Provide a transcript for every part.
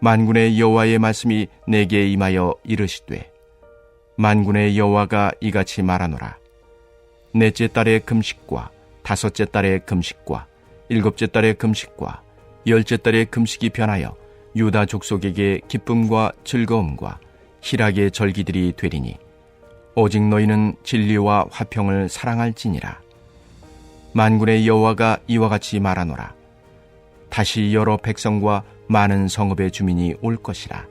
만군의 여호와의 말씀이 내게 임하여 이르시되 만군의 여호와가 이같이 말하노라. 넷째 달의 금식과 다섯째 달의 금식과 일곱째 달의 금식과 열째 달의 금식이 변하여 유다 족속에게 기쁨과 즐거움과 희락의 절기들이 되리니 오직 너희는 진리와 화평을 사랑할지니라. 만군의 여호와가 이와 같이 말하노라. 다시 여러 백성과 많은 성읍의 주민이 올 것이라.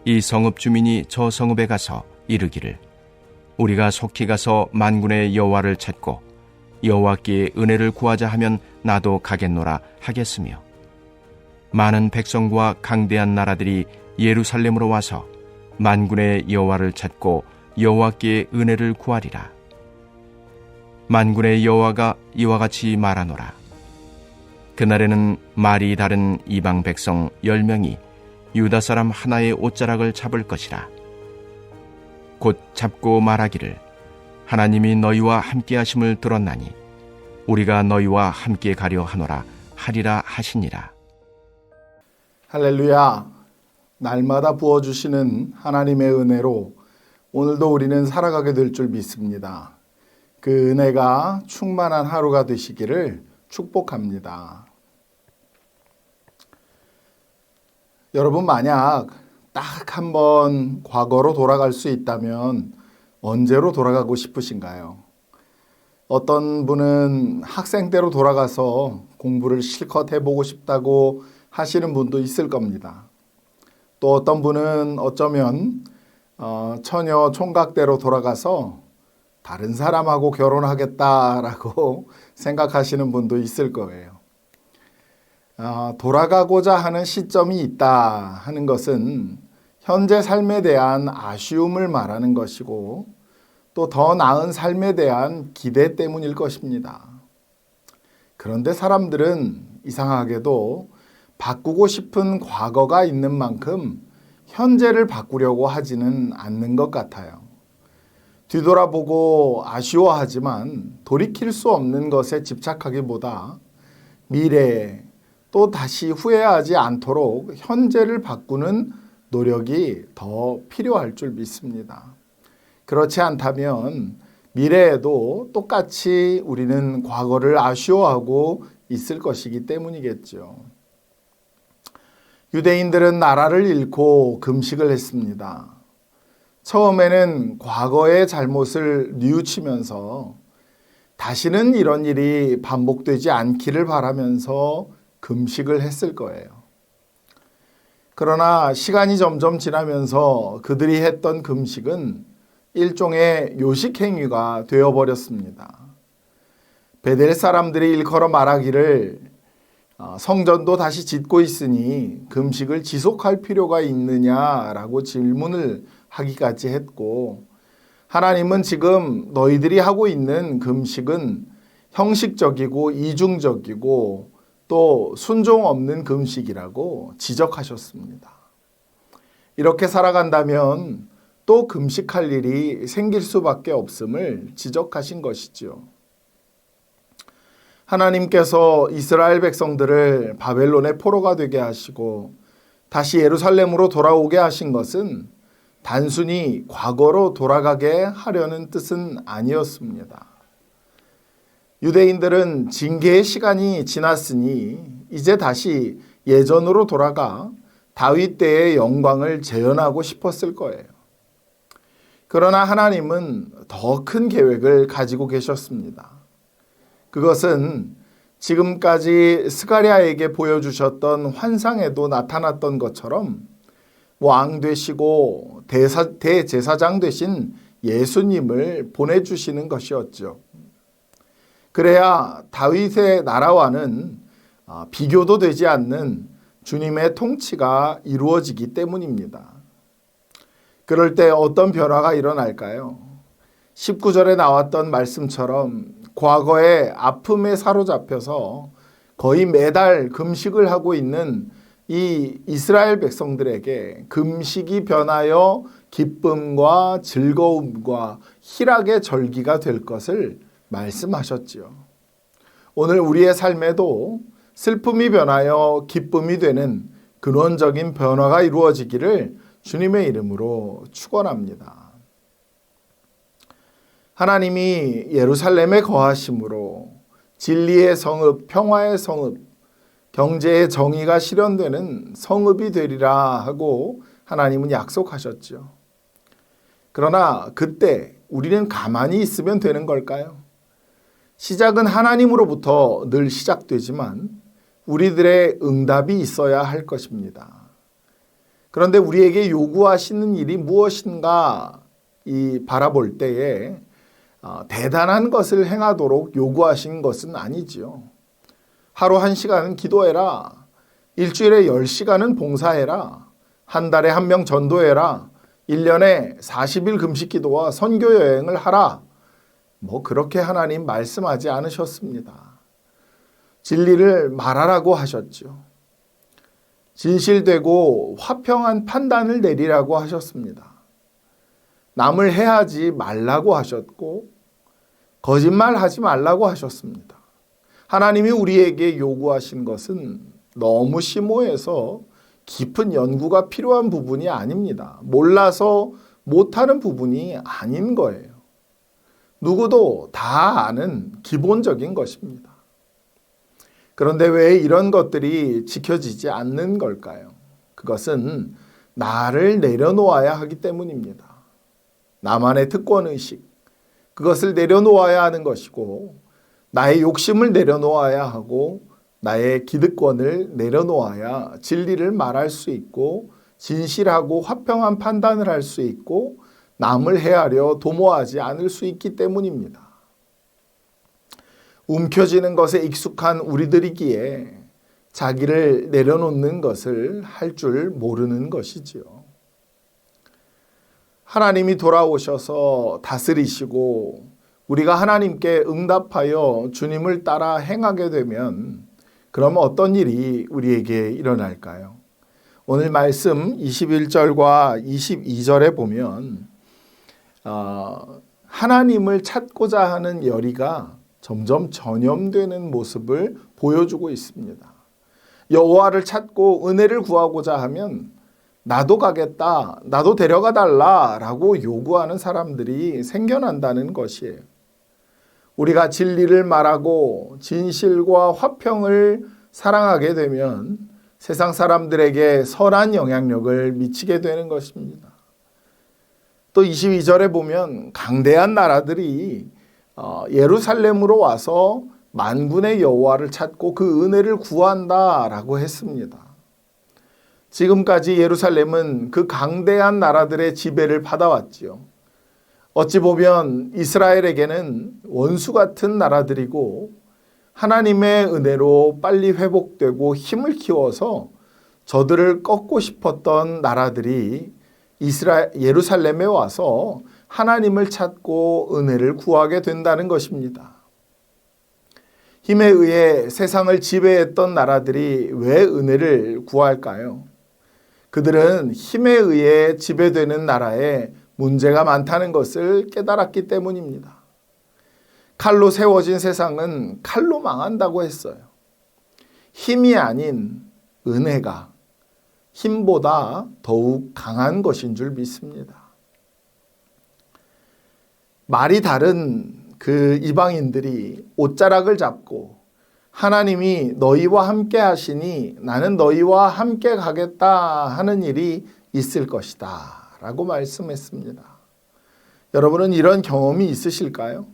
이 성읍 주민이 저 성읍에 가서 이르기를 우리가 속히 가서 만군의 여호와를 찾고 여호와께 은혜를 구하자 하면 나도 가겠노라 하겠으며 많은 백성과 강대한 나라들이 예루살렘으로 와서 만군의 여호와를 찾고 여호와께 은혜를 구하리라. 만군의 여호와가 이와 같이 말하노라. 그날에는 말이 다른 이방 백성 10명이 유다 사람 하나의 옷자락을 잡을 것이라. 곧 잡고 말하기를 하나님이 너희와 함께 하심을 들었나니 우리가 너희와 함께 가려 하노라 하리라 하시니라. 할렐루야. 날마다 부어주시는 하나님의 은혜로 오늘도 우리는 살아가게 될 줄 믿습니다. 그 은혜가 충만한 하루가 되시기를 축복합니다. 여러분, 만약 딱 한 번 과거로 돌아갈 수 있다면 언제로 돌아가고 싶으신가요? 어떤 분은 학생 때로 돌아가서 공부를 실컷 해보고 싶다고 하시는 분도 있을 겁니다. 또 어떤 분은 어쩌면 처녀 총각 때로 돌아가서 다른 사람하고 결혼하겠다라고 생각하시는 분도 있을 거예요. 돌아가고자 하는 시점이 있다 하는 것은 현재 삶에 대한 아쉬움을 말하는 것이고 또 더 나은 삶에 대한 기대 때문일 것입니다. 그런데 사람들은 이상하게도 바꾸고 싶은 과거가 있는 만큼 현재를 바꾸려고 하지는 않는 것 같아요. 뒤돌아보고 아쉬워하지만 돌이킬 수 없는 것에 집착하기보다 미래에 또 다시 후회하지 않도록 현재를 바꾸는 노력이 더 필요할 줄 믿습니다. 그렇지 않다면 미래에도 똑같이 우리는 과거를 아쉬워하고 있을 것이기 때문이겠죠. 유대인들은 나라를 잃고 금식을 했습니다. 처음에는 과거의 잘못을 뉘우치면서 다시는 이런 일이 반복되지 않기를 바라면서 금식을 했을 거예요. 그러나 시간이 점점 지나면서 그들이 했던 금식은 일종의 요식행위가 되어버렸습니다. 베델 사람들이 일컬어 말하기를 성전도 다시 짓고 있으니 금식을 지속할 필요가 있느냐라고 질문을 하기까지 했고, 하나님은 지금 너희들이 하고 있는 금식은 형식적이고 이중적이고 또 순종 없는 금식이라고 지적하셨습니다. 이렇게 살아간다면 또 금식할 일이 생길 수밖에 없음을 지적하신 것이죠. 하나님께서 이스라엘 백성들을 바벨론의 포로가 되게 하시고 다시 예루살렘으로 돌아오게 하신 것은 단순히 과거로 돌아가게 하려는 뜻은 아니었습니다. 유대인들은 징계의 시간이 지났으니 이제 다시 예전으로 돌아가 다윗 때의 영광을 재현하고 싶었을 거예요. 그러나 하나님은 더 큰 계획을 가지고 계셨습니다. 그것은 지금까지 스가랴에게 보여주셨던 환상에도 나타났던 것처럼 왕 되시고 대제사장 되신 예수님을 보내주시는 것이었죠. 그래야 다윗의 나라와는 비교도 되지 않는 주님의 통치가 이루어지기 때문입니다. 그럴 때 어떤 변화가 일어날까요? 19절에 나왔던 말씀처럼 과거의 아픔에 사로잡혀서 거의 매달 금식을 하고 있는 이 이스라엘 백성들에게 금식이 변하여 기쁨과 즐거움과 희락의 절기가 될 것을 말씀하셨지요. 오늘 우리의 삶에도 슬픔이 변하여 기쁨이 되는 근원적인 변화가 이루어지기를 주님의 이름으로 축원합니다. 하나님이 예루살렘에 거하심으로 진리의 성읍, 평화의 성읍, 경제의 정의가 실현되는 성읍이 되리라 하고 하나님은 약속하셨죠. 그러나 그때 우리는 가만히 있으면 되는 걸까요? 시작은 하나님으로부터 늘 시작되지만 우리들의 응답이 있어야 할 것입니다. 그런데 우리에게 요구하시는 일이 무엇인가 바라볼 때에 대단한 것을 행하도록 요구하신 것은 아니지요. 하루 1시간은 기도해라. 일주일에 10시간은 봉사해라. 한 달에 1명 전도해라. 1년에 40일 금식 기도와 선교 여행을 하라. 그렇게 하나님 말씀하지 않으셨습니다. 진리를 말하라고 하셨죠. 진실되고 화평한 판단을 내리라고 하셨습니다. 남을 해하지 말라고 하셨고 거짓말하지 말라고 하셨습니다. 하나님이 우리에게 요구하신 것은 너무 심오해서 깊은 연구가 필요한 부분이 아닙니다. 몰라서 못하는 부분이 아닌 거예요. 누구도 다 아는 기본적인 것입니다. 그런데 왜 이런 것들이 지켜지지 않는 걸까요? 그것은 나를 내려놓아야 하기 때문입니다. 나만의 특권의식, 그것을 내려놓아야 하는 것이고 나의 욕심을 내려놓아야 하고 나의 기득권을 내려놓아야 진리를 말할 수 있고 진실하고 화평한 판단을 할 수 있고 남을 해하려 도모하지 않을 수 있기 때문입니다. 움켜쥐는 것에 익숙한 우리들이기에 자기를 내려놓는 것을 할 줄 모르는 것이지요. 하나님이 돌아오셔서 다스리시고 우리가 하나님께 응답하여 주님을 따라 행하게 되면 그러면 어떤 일이 우리에게 일어날까요? 오늘 말씀 21절과 22절에 보면 하나님을 찾고자 하는 열의가 점점 전염되는 모습을 보여주고 있습니다. 여호와를 찾고 은혜를 구하고자 하면 나도 가겠다, 나도 데려가 달라라고 요구하는 사람들이 생겨난다는 것이에요. 우리가 진리를 말하고 진실과 화평을 사랑하게 되면 세상 사람들에게 선한 영향력을 미치게 되는 것입니다. 또 22절에 보면 강대한 나라들이 예루살렘으로 와서 만군의 여호와를 찾고 그 은혜를 구한다라고 했습니다. 지금까지 예루살렘은 그 강대한 나라들의 지배를 받아왔지요. 어찌 보면 이스라엘에게는 원수 같은 나라들이고 하나님의 은혜로 빨리 회복되고 힘을 키워서 저들을 꺾고 싶었던 나라들이 예루살렘에 와서 하나님을 찾고 은혜를 구하게 된다는 것입니다. 힘에 의해 세상을 지배했던 나라들이 왜 은혜를 구할까요? 그들은 힘에 의해 지배되는 나라에 문제가 많다는 것을 깨달았기 때문입니다. 칼로 세워진 세상은 칼로 망한다고 했어요. 힘이 아닌 은혜가 힘보다 더욱 강한 것인 줄 믿습니다. 말이 다른 그 이방인들이 옷자락을 잡고 하나님이 너희와 함께 하시니 나는 너희와 함께 가겠다 하는 일이 있을 것이다 라고 말씀했습니다. 여러분은 이런 경험이 있으실까요?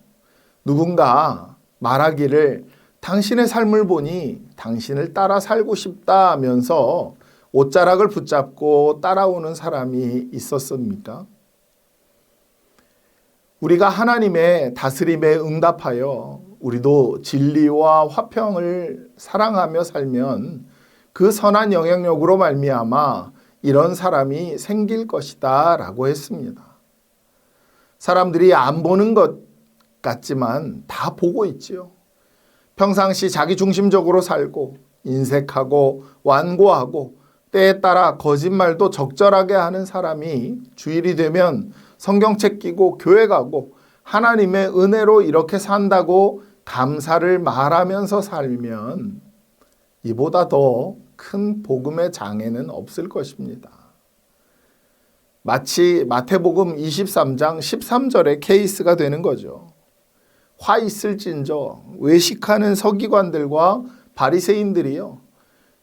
누군가 말하기를 당신의 삶을 보니 당신을 따라 살고 싶다 하면서 옷자락을 붙잡고 따라오는 사람이 있었습니까? 우리가 하나님의 다스림에 응답하여 우리도 진리와 화평을 사랑하며 살면 그 선한 영향력으로 말미암아 이런 사람이 생길 것이다 라고 했습니다. 사람들이 안 보는 것 같지만 다 보고 있지요. 평상시 자기중심적으로 살고 인색하고 완고하고 때에 따라 거짓말도 적절하게 하는 사람이 주일이 되면 성경책 끼고 교회 가고 하나님의 은혜로 이렇게 산다고 감사를 말하면서 살면 이보다 더 큰 복음의 장애는 없을 것입니다. 마치 마태복음 23장 13절의 케이스가 되는 거죠. 화 있을진저 외식하는 서기관들과 바리새인들이여,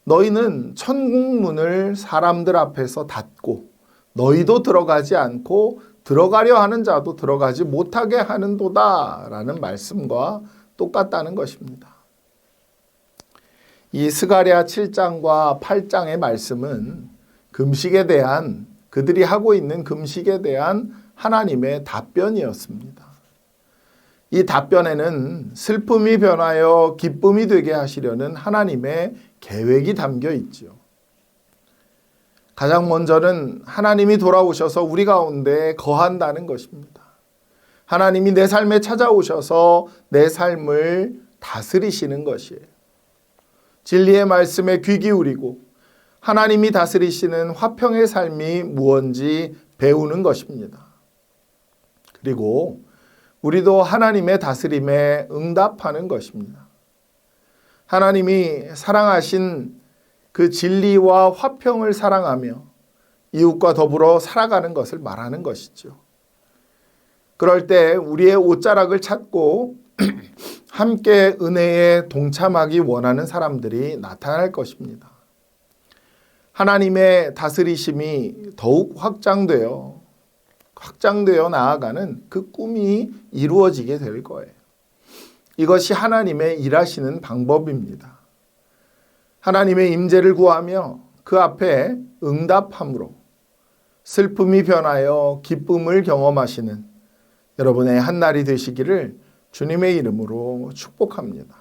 너희는 천국문을 사람들 앞에서 닫고 너희도 들어가지 않고 들어가려 하는 자도 들어가지 못하게 하는도다 라는 말씀과 똑같다는 것입니다. 이 스가랴 7장과 8장의 말씀은 금식에 대한, 그들이 하고 있는 금식에 대한 하나님의 답변이었습니다. 이 답변에는 슬픔이 변하여 기쁨이 되게 하시려는 하나님의 계획이 담겨 있죠. 가장 먼저는 하나님이 돌아오셔서 우리 가운데 거한다는 것입니다. 하나님이 내 삶에 찾아오셔서 내 삶을 다스리시는 것이에요. 진리의 말씀에 귀 기울이고 하나님이 다스리시는 화평의 삶이 무엇인지 배우는 것입니다. 그리고 우리도 하나님의 다스림에 응답하는 것입니다. 하나님이 사랑하신 그 진리와 화평을 사랑하며 이웃과 더불어 살아가는 것을 말하는 것이죠. 그럴 때 우리의 옷자락을 찾고 함께 은혜에 동참하기 원하는 사람들이 나타날 것입니다. 하나님의 다스리심이 더욱 확장되어 나아가는 그 꿈이 이루어지게 될 거예요. 이것이 하나님의 일하시는 방법입니다. 하나님의 임재를 구하며 그 앞에 응답함으로 슬픔이 변하여 기쁨을 경험하시는 여러분의 한날이 되시기를 주님의 이름으로 축복합니다.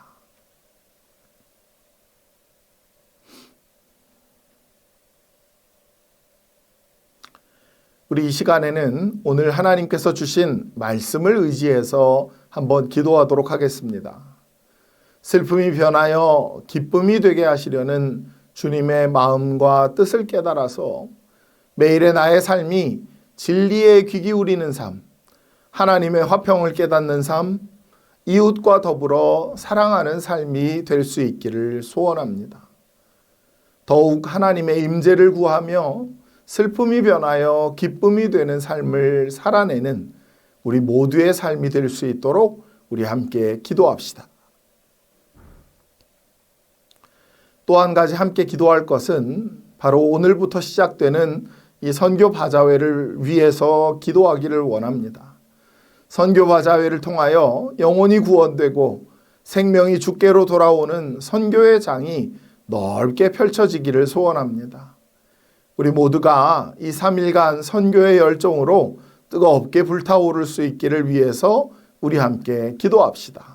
우리 이 시간에는 오늘 하나님께서 주신 말씀을 의지해서 한번 기도하도록 하겠습니다. 슬픔이 변하여 기쁨이 되게 하시려는 주님의 마음과 뜻을 깨달아서 매일의 나의 삶이 진리에 귀 기울이는 삶, 하나님의 화평을 깨닫는 삶, 이웃과 더불어 사랑하는 삶이 될 수 있기를 소원합니다. 더욱 하나님의 임재를 구하며 슬픔이 변하여 기쁨이 되는 삶을 살아내는 우리 모두의 삶이 될 수 있도록 우리 함께 기도합시다. 또 한 가지 함께 기도할 것은 바로 오늘부터 시작되는 이 선교 바자회를 위해서 기도하기를 원합니다. 선교 바자회를 통하여 영혼이 구원되고 생명이 주께로 돌아오는 선교의 장이 넓게 펼쳐지기를 소원합니다. 우리 모두가 이 3일간 선교의 열정으로 뜨겁게 불타오를 수 있기를 위해서 우리 함께 기도합시다.